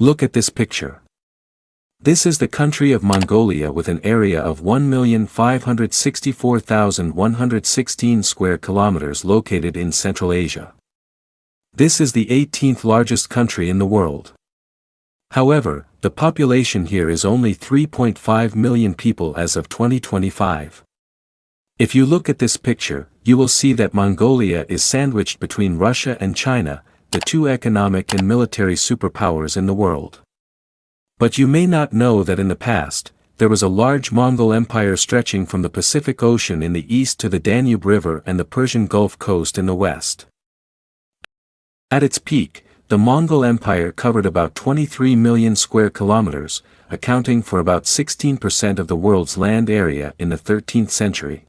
Look at this picture. This is the country of Mongolia with an area of 1,564,116 square kilometers located in Central Asia. This is the 18th largest country in the world. However, the population here is only 3.5 million people as of 2025. If you look at this picture, you will see that Mongolia is sandwiched between Russia and China, the two economic and military superpowers in the world. But you may not know that in the past, there was a large Mongol empire stretching from the Pacific Ocean in the east to the Danube River and the Persian Gulf coast in the west. At its peak, the Mongol Empire covered about 23 million square kilometers, accounting for about 16% of the world's land area in the 13th century.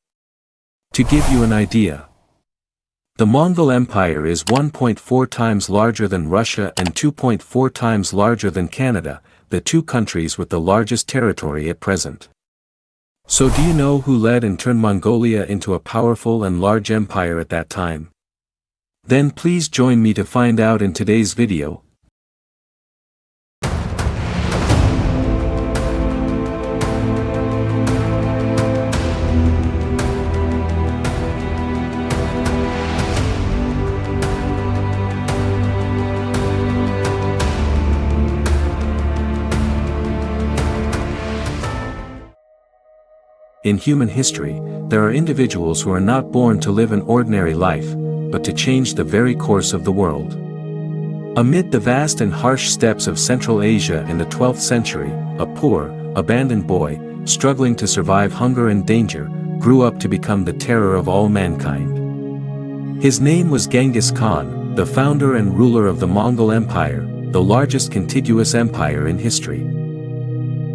To give you an idea, the Mongol Empire is 1.4 times larger than Russia and 2.4 times larger than Canada, the two countries with the largest territory at present. So do you know who led and turned Mongolia into a powerful and large empire at that time? Then please join me to find out in today's video. In human history, there are individuals who are not born to live an ordinary life, but to change the very course of the world. Amid the vast and harsh steppes of Central Asia in the 12th century, a poor, abandoned boy, struggling to survive hunger and danger, grew up to become the terror of all mankind. His name was Genghis Khan, the founder and ruler of the Mongol Empire, the largest contiguous empire in history.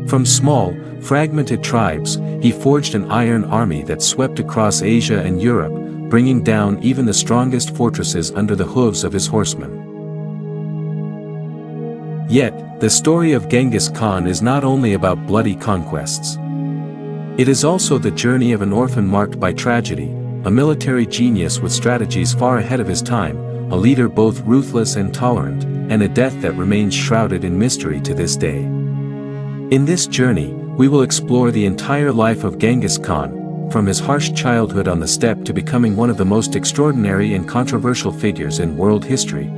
From small, fragmented tribes, he forged an iron army that swept across Asia and Europe, bringing down even the strongest fortresses under the hooves of his horsemen. Yet, the story of Genghis Khan is not only about bloody conquests. It is also the journey of an orphan marked by tragedy, a military genius with strategies far ahead of his time, a leader both ruthless and tolerant, and a death that remains shrouded in mystery to this day. In this journey, we will explore the entire life of Genghis Khan, from his harsh childhood on the steppe to becoming one of the most extraordinary and controversial figures in world history.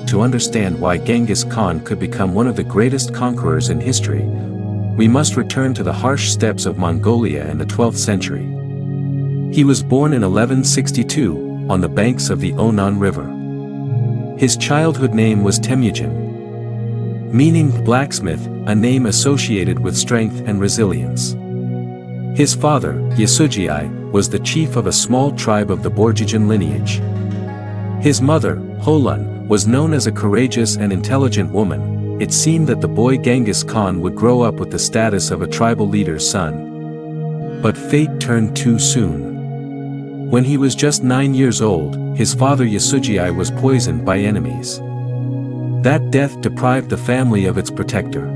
To understand why Genghis Khan could become one of the greatest conquerors in history, we must return to the harsh steppes of Mongolia in the 12th century. He was born in 1162, on the banks of the Onon River. His childhood name was Temujin, meaning blacksmith, a name associated with strength and resilience. His father, Yasugei, was the chief of a small tribe of the Borjigin lineage. His mother, Holun, was known as a courageous and intelligent woman. It seemed that the boy Genghis Khan would grow up with the status of a tribal leader's son. But fate turned too soon. When he was just 9 years old, his father Yasugei was poisoned by enemies. That death deprived the family of its protector.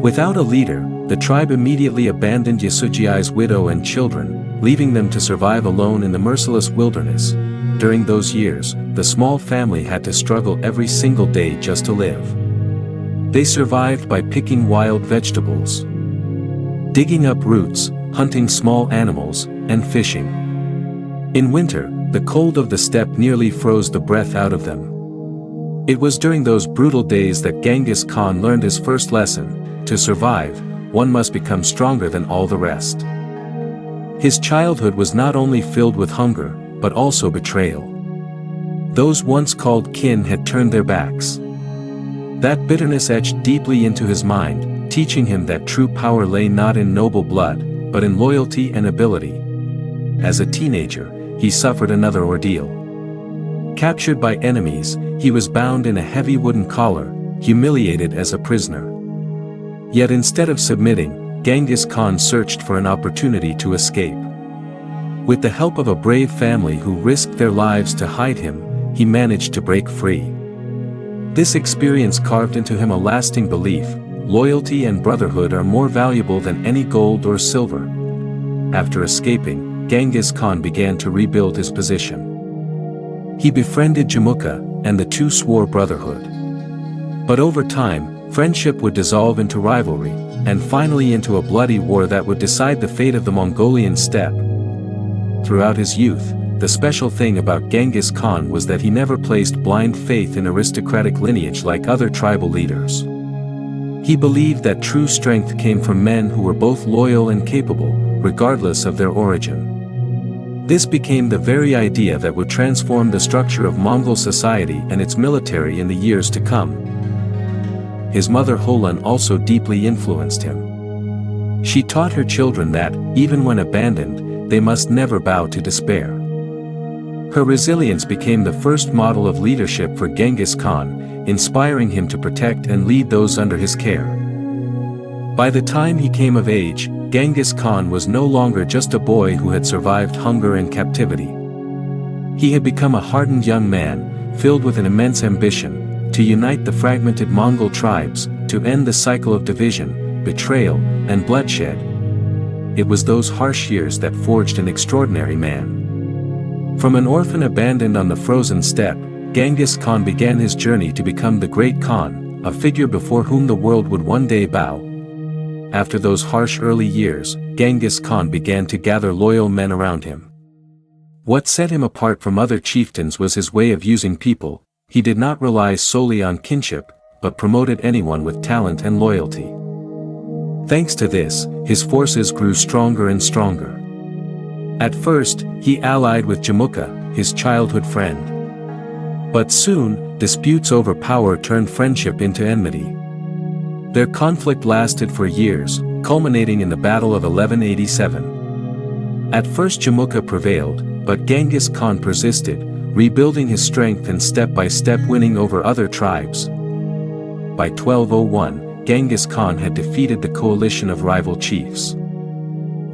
Without a leader, the tribe immediately abandoned Yasugei's widow and children, leaving them to survive alone in the merciless wilderness. During those years, the small family had to struggle every single day just to live. They survived by picking wild vegetables, digging up roots, hunting small animals, and fishing. In winter, the cold of the steppe nearly froze the breath out of them. It was during those brutal days that Genghis Khan learned his first lesson: to survive, one must become stronger than all the rest. His childhood was not only filled with hunger, but also betrayal. Those once called kin had turned their backs. That bitterness etched deeply into his mind, teaching him that true power lay not in noble blood, but in loyalty and ability. As a teenager, he suffered another ordeal. Captured by enemies, he was bound in a heavy wooden collar, humiliated as a prisoner. Yet instead of submitting, Genghis Khan searched for an opportunity to escape. With the help of a brave family who risked their lives to hide him, he managed to break free. This experience carved into him a lasting belief: loyalty and brotherhood are more valuable than any gold or silver. After escaping, Genghis Khan began to rebuild his position. He befriended Jamukha, and the two swore brotherhood. But over time, friendship would dissolve into rivalry, and finally into a bloody war that would decide the fate of the Mongolian steppe. Throughout his youth, the special thing about Genghis Khan was that he never placed blind faith in aristocratic lineage like other tribal leaders. He believed that true strength came from men who were both loyal and capable, regardless of their origin. This became the very idea that would transform the structure of Mongol society and its military in the years to come. His mother Holan also deeply influenced him. She taught her children that, even when abandoned, they must never bow to despair. Her resilience became the first model of leadership for Genghis Khan, inspiring him to protect and lead those under his care. By the time he came of age, Genghis Khan was no longer just a boy who had survived hunger and captivity. He had become a hardened young man, filled with an immense ambition, to unite the fragmented Mongol tribes, to end the cycle of division, betrayal, and bloodshed. It was those harsh years that forged an extraordinary man. From an orphan abandoned on the frozen steppe, Genghis Khan began his journey to become the Great Khan, a figure before whom the world would one day bow. After those harsh early years, Genghis Khan began to gather loyal men around him. What set him apart from other chieftains was his way of using people. He did not rely solely on kinship, but promoted anyone with talent and loyalty. Thanks to this, his forces grew stronger and stronger. At first, he allied with Jamukha, his childhood friend. But soon, disputes over power turned friendship into enmity. Their conflict lasted for years, culminating in the Battle of 1187. At first Jamukha prevailed, but Genghis Khan persisted, rebuilding his strength and step by step winning over other tribes. By 1201, Genghis Khan had defeated the coalition of rival chiefs.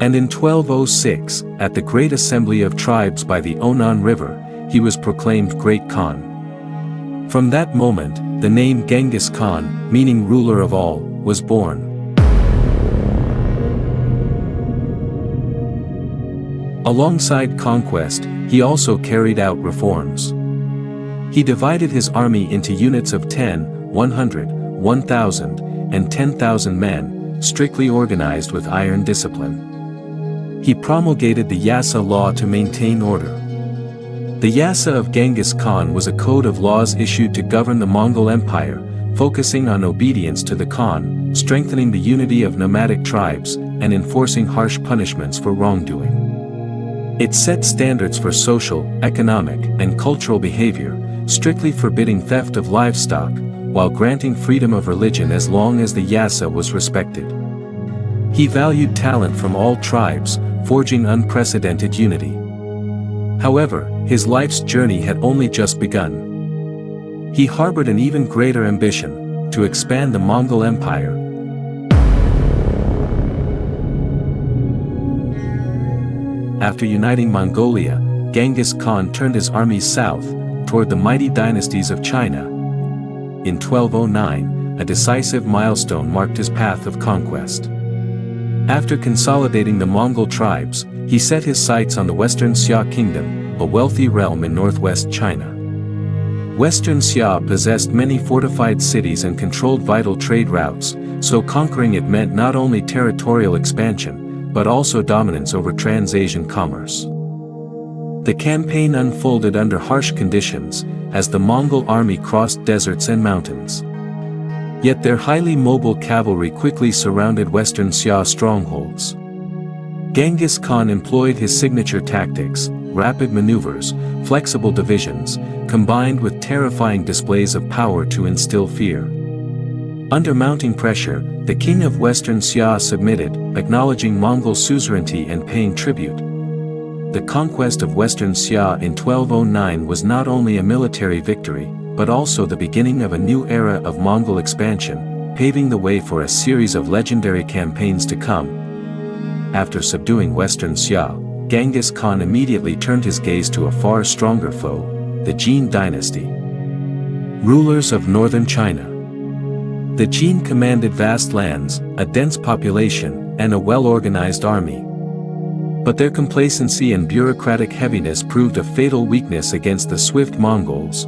And in 1206, at the Great Assembly of Tribes by the Onan River, he was proclaimed Great Khan. From that moment, the name Genghis Khan, meaning ruler of all, was born. Alongside conquest, he also carried out reforms. He divided his army into units of 10, 100, 1,000, and 10,000 men, strictly organized with iron discipline. He promulgated the Yasa law to maintain order. The Yasa of Genghis Khan was a code of laws issued to govern the Mongol Empire, focusing on obedience to the Khan, strengthening the unity of nomadic tribes, and enforcing harsh punishments for wrongdoing. It set standards for social, economic, and cultural behavior, strictly forbidding theft of livestock, while granting freedom of religion as long as the Yasa was respected. He valued talent from all tribes, forging unprecedented unity. However, his life's journey had only just begun. He harbored an even greater ambition, to expand the Mongol Empire. After uniting Mongolia, Genghis Khan turned his armies south, toward the mighty dynasties of China. In 1209, a decisive milestone marked his path of conquest. After consolidating the Mongol tribes, he set his sights on the Western Xia Kingdom, a wealthy realm in northwest China. Western Xia possessed many fortified cities and controlled vital trade routes, so conquering it meant not only territorial expansion, but also dominance over trans-Asian commerce. The campaign unfolded under harsh conditions, as the Mongol army crossed deserts and mountains. Yet their highly mobile cavalry quickly surrounded Western Xia strongholds. Genghis Khan employed his signature tactics, rapid maneuvers, flexible divisions, combined with terrifying displays of power to instill fear. Under mounting pressure, the king of Western Xia submitted, acknowledging Mongol suzerainty and paying tribute. The conquest of Western Xia in 1209 was not only a military victory, but also the beginning of a new era of Mongol expansion, paving the way for a series of legendary campaigns to come. After subduing Western Xia, Genghis Khan immediately turned his gaze to a far stronger foe, the Jin dynasty. Rulers of northern China. The Jin commanded vast lands, a dense population, and a well-organized army. But their complacency and bureaucratic heaviness proved a fatal weakness against the swift Mongols.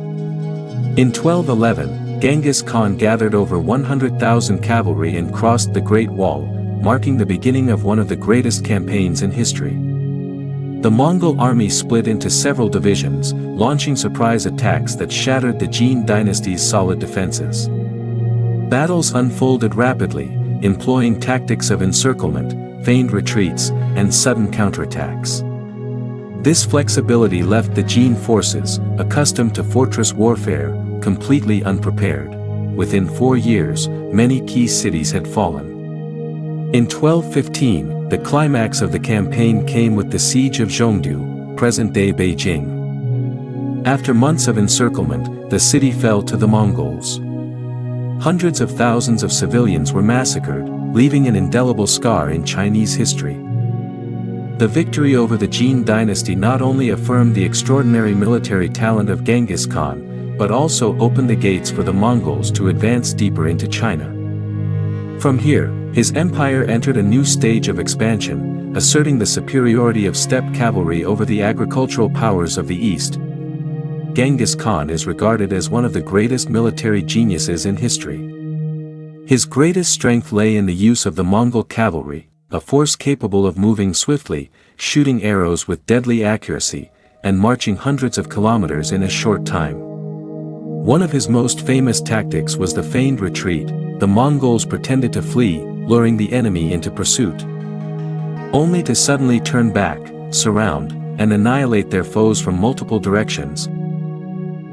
In 1211, Genghis Khan gathered over 100,000 cavalry and crossed the Great Wall, marking the beginning of one of the greatest campaigns in history. The Mongol army split into several divisions, launching surprise attacks that shattered the Jin dynasty's solid defenses. Battles unfolded rapidly, employing tactics of encirclement, feigned retreats, and sudden counterattacks. This flexibility left the Jin forces, accustomed to fortress warfare, completely unprepared. Within 4 years, many key cities had fallen. In 1215, the climax of the campaign came with the siege of Zhongdu, present-day Beijing. After months of encirclement, the city fell to the Mongols. Hundreds of thousands of civilians were massacred, leaving an indelible scar in Chinese history. The victory over the Jin dynasty not only affirmed the extraordinary military talent of Genghis Khan, but also opened the gates for the Mongols to advance deeper into China. From here, his empire entered a new stage of expansion, asserting the superiority of steppe cavalry over the agricultural powers of the East. Genghis Khan is regarded as one of the greatest military geniuses in history. His greatest strength lay in the use of the Mongol cavalry, a force capable of moving swiftly, shooting arrows with deadly accuracy, and marching hundreds of kilometers in a short time. One of his most famous tactics was the feigned retreat. The Mongols pretended to flee, luring the enemy into pursuit, only to suddenly turn back, surround, and annihilate their foes from multiple directions.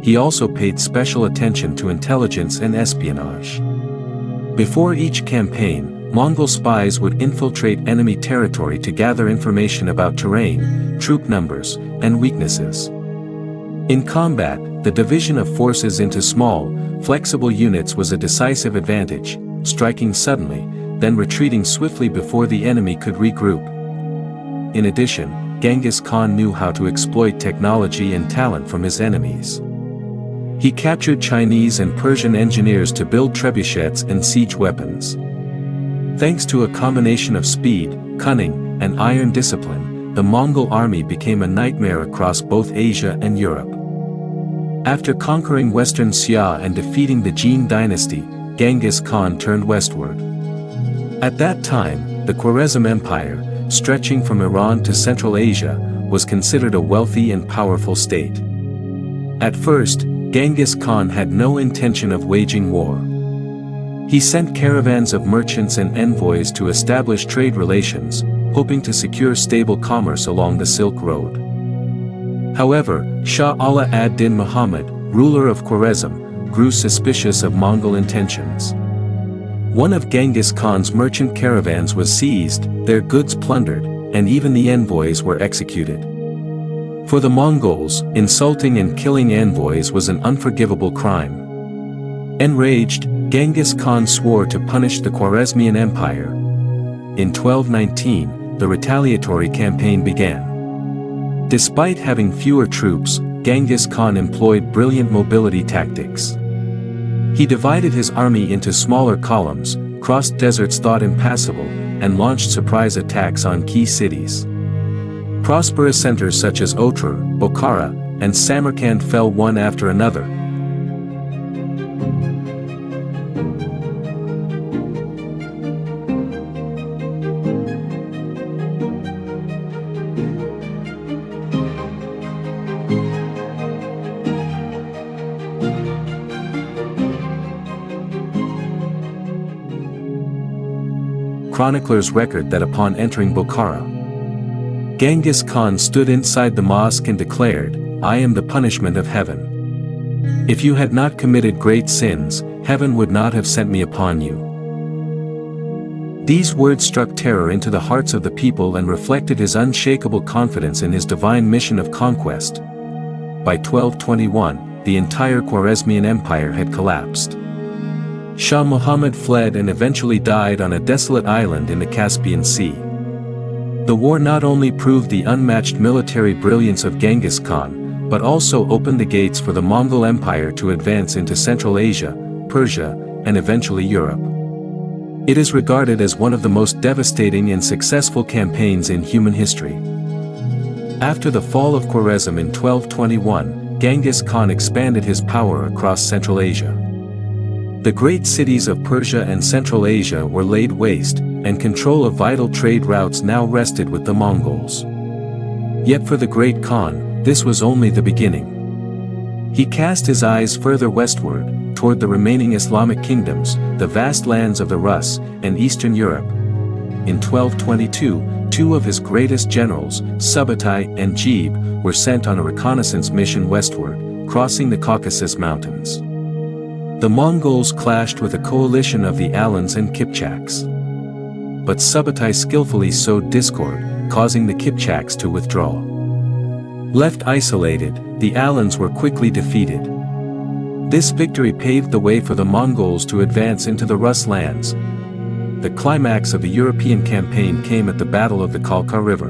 He also paid special attention to intelligence and espionage. Before each campaign, Mongol spies would infiltrate enemy territory to gather information about terrain, troop numbers, and weaknesses. In combat, the division of forces into small, flexible units was a decisive advantage, striking suddenly, then retreating swiftly before the enemy could regroup. In addition, Genghis Khan knew how to exploit technology and talent from his enemies. He captured Chinese and Persian engineers to build trebuchets and siege weapons. Thanks to a combination of speed, cunning, and iron discipline, the Mongol army became a nightmare across both Asia and Europe. After conquering Western Xia and defeating the Jin dynasty, Genghis Khan turned westward. At that time, the Khwarezm Empire, stretching from Iran to Central Asia, was considered a wealthy and powerful state. At first, Genghis Khan had no intention of waging war. He sent caravans of merchants and envoys to establish trade relations, hoping to secure stable commerce along the Silk Road. However, Shah Ala ad-Din Muhammad, ruler of Khwarezm, grew suspicious of Mongol intentions. One of Genghis Khan's merchant caravans was seized, their goods plundered, and even the envoys were executed. For the Mongols, insulting and killing envoys was an unforgivable crime. Enraged, Genghis Khan swore to punish the Khwarezmian Empire. In 1219, the retaliatory campaign began. Despite having fewer troops, Genghis Khan employed brilliant mobility tactics. He divided his army into smaller columns, crossed deserts thought impassable, and launched surprise attacks on key cities. Prosperous centers such as Otrar, Bokhara, and Samarkand fell one after another. Chroniclers record that upon entering Bokhara, Genghis Khan stood inside the mosque and declared, "I am the punishment of heaven. If you had not committed great sins, heaven would not have sent me upon you." These words struck terror into the hearts of the people and reflected his unshakable confidence in his divine mission of conquest. By 1221, the entire Khwarezmian Empire had collapsed. Shah Muhammad fled and eventually died on a desolate island in the Caspian Sea. The war not only proved the unmatched military brilliance of Genghis Khan, but also opened the gates for the Mongol Empire to advance into Central Asia, Persia, and eventually Europe. It is regarded as one of the most devastating and successful campaigns in human history. After the fall of Khwarezm in 1221, Genghis Khan expanded his power across Central Asia. The great cities of Persia and Central Asia were laid waste, and control of vital trade routes now rested with the Mongols. Yet for the great Khan, this was only the beginning. He cast his eyes further westward, toward the remaining Islamic kingdoms, the vast lands of the Rus, and Eastern Europe. In 1222, two of his greatest generals, Subbatai and Gebe, were sent on a reconnaissance mission westward, crossing the Caucasus Mountains. The Mongols clashed with a coalition of the Alans and Kipchaks. But Subbatai skillfully sowed discord, causing the Kipchaks to withdraw. Left isolated, the Alans were quickly defeated. This victory paved the way for the Mongols to advance into the Rus lands. The climax of the European campaign came at the Battle of the Kalka River.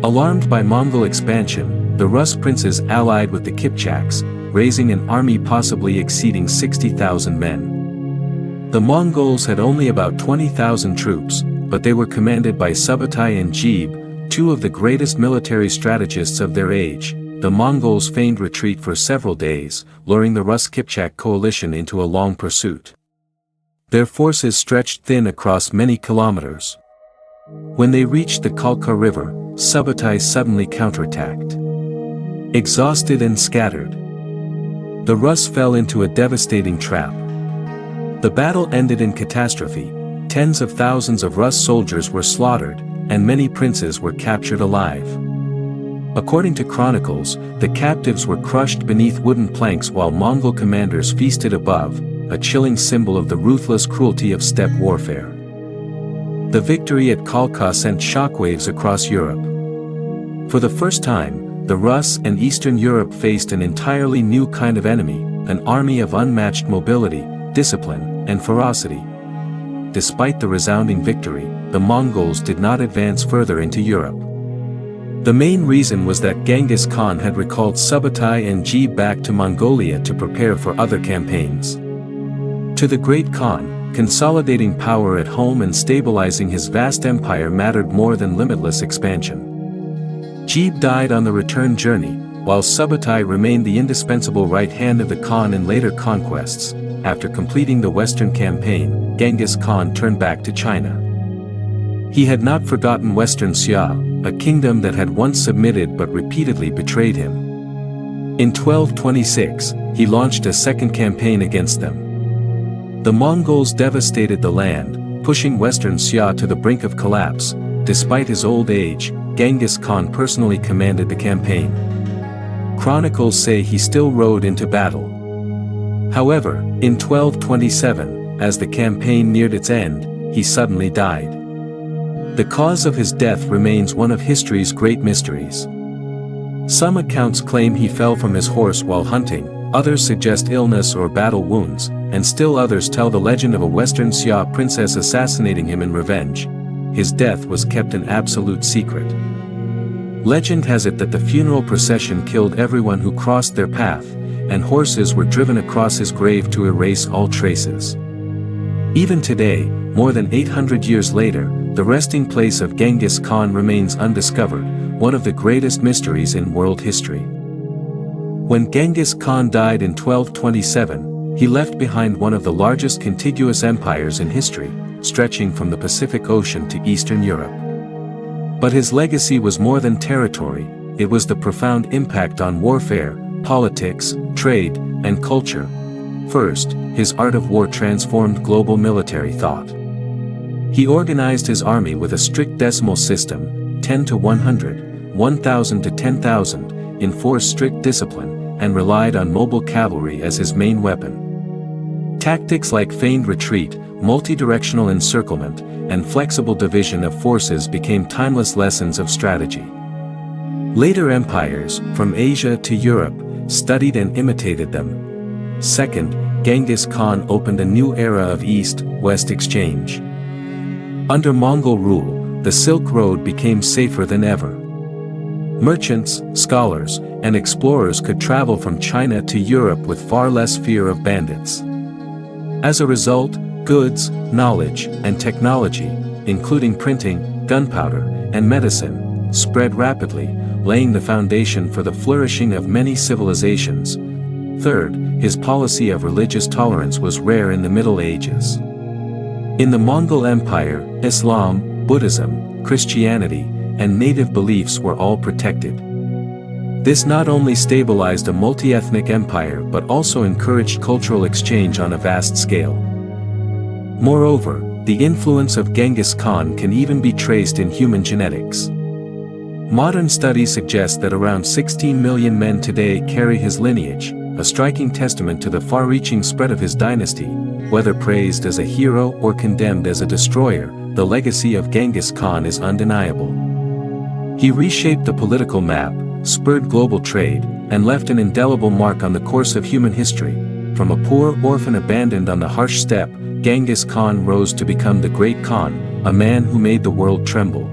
Alarmed by Mongol expansion, the Rus princes allied with the Kipchaks, raising an army possibly exceeding 60,000 men. The Mongols had only about 20,000 troops, but they were commanded by Subbatai and Gebe, two of the greatest military strategists of their age. The Mongols feigned retreat for several days, luring the Rus-Kipchak coalition into a long pursuit. Their forces stretched thin across many kilometers. When they reached the Kalka River, Subbatai suddenly counterattacked. Exhausted and scattered, the Rus fell into a devastating trap. The battle ended in catastrophe. Tens of thousands of Rus soldiers were slaughtered, and many princes were captured alive. According to chronicles, the captives were crushed beneath wooden planks while Mongol commanders feasted above, a chilling symbol of the ruthless cruelty of steppe warfare. The victory at Kalka sent shockwaves across Europe. For the first time, the Rus and Eastern Europe faced an entirely new kind of enemy, an army of unmatched mobility, discipline, and ferocity. Despite the resounding victory, the Mongols did not advance further into Europe. The main reason was that Genghis Khan had recalled Subbatai and Gebe back to Mongolia to prepare for other campaigns. To the great Khan, consolidating power at home and stabilizing his vast empire mattered more than limitless expansion. Gebe died on the return journey, while Subbatai remained the indispensable right hand of the Khan in later conquests. After completing the Western campaign, Genghis Khan turned back to China. He had not forgotten Western Xia, a kingdom that had once submitted but repeatedly betrayed him. In 1226, he launched a second campaign against them. The Mongols devastated the land, pushing Western Xia to the brink of collapse. Despite his old age, Genghis Khan personally commanded the campaign. Chronicles say he still rode into battle. However, in 1227, as the campaign neared its end, he suddenly died. The cause of his death remains one of history's great mysteries. Some accounts claim he fell from his horse while hunting, others suggest illness or battle wounds, and still others tell the legend of a Western Xia princess assassinating him in revenge. His death was kept an absolute secret. Legend has it that the funeral procession killed everyone who crossed their path, and horses were driven across his grave to erase all traces. Even today, more than 800 years later, the resting place of Genghis Khan remains undiscovered, one of the greatest mysteries in world history. When Genghis Khan died in 1227, he left behind one of the largest contiguous empires in history, stretching from the Pacific Ocean to Eastern Europe. But his legacy was more than territory, it was the profound impact on warfare, politics, trade, and culture. First, his art of war transformed global military thought. He organized his army with a strict decimal system, 10 to 100, 1,000 to 10,000, enforced strict discipline, and relied on mobile cavalry as his main weapon. Tactics like feigned retreat, multi-directional encirclement, and flexible division of forces became timeless lessons of strategy. Later empires, from Asia to Europe, studied and imitated them. Second, Genghis Khan opened a new era of East-West exchange. Under Mongol rule, the Silk Road became safer than ever. Merchants, scholars, and explorers could travel from China to Europe with far less fear of bandits. As a result, goods, knowledge, and technology, including printing, gunpowder, and medicine, spread rapidly, laying the foundation for the flourishing of many civilizations. Third, his policy of religious tolerance was rare in the Middle Ages. In the Mongol Empire, Islam, Buddhism, Christianity, and native beliefs were all protected. This not only stabilized a multi-ethnic empire but also encouraged cultural exchange on a vast scale. Moreover, the influence of Genghis Khan can even be traced in human genetics. Modern studies suggest that around 16 million men today carry his lineage, a striking testament to the far-reaching spread of his dynasty. Whether praised as a hero or condemned as a destroyer, the legacy of Genghis Khan is undeniable. He reshaped the political map, spurred global trade, and left an indelible mark on the course of human history. From a poor orphan abandoned on the harsh steppe, Genghis Khan rose to become the Great Khan, a man who made the world tremble.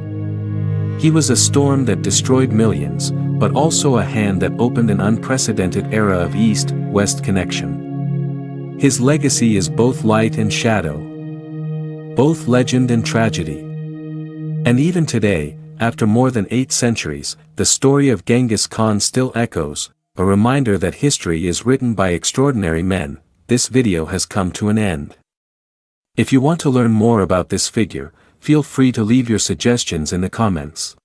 He was a storm that destroyed millions, but also a hand that opened an unprecedented era of East-West connection. His legacy is both light and shadow, both legend and tragedy. And even today, after more than 8 centuries, the story of Genghis Khan still echoes, a reminder that history is written by extraordinary men. This video has come to an end. If you want to learn more about this figure, feel free to leave your suggestions in the comments.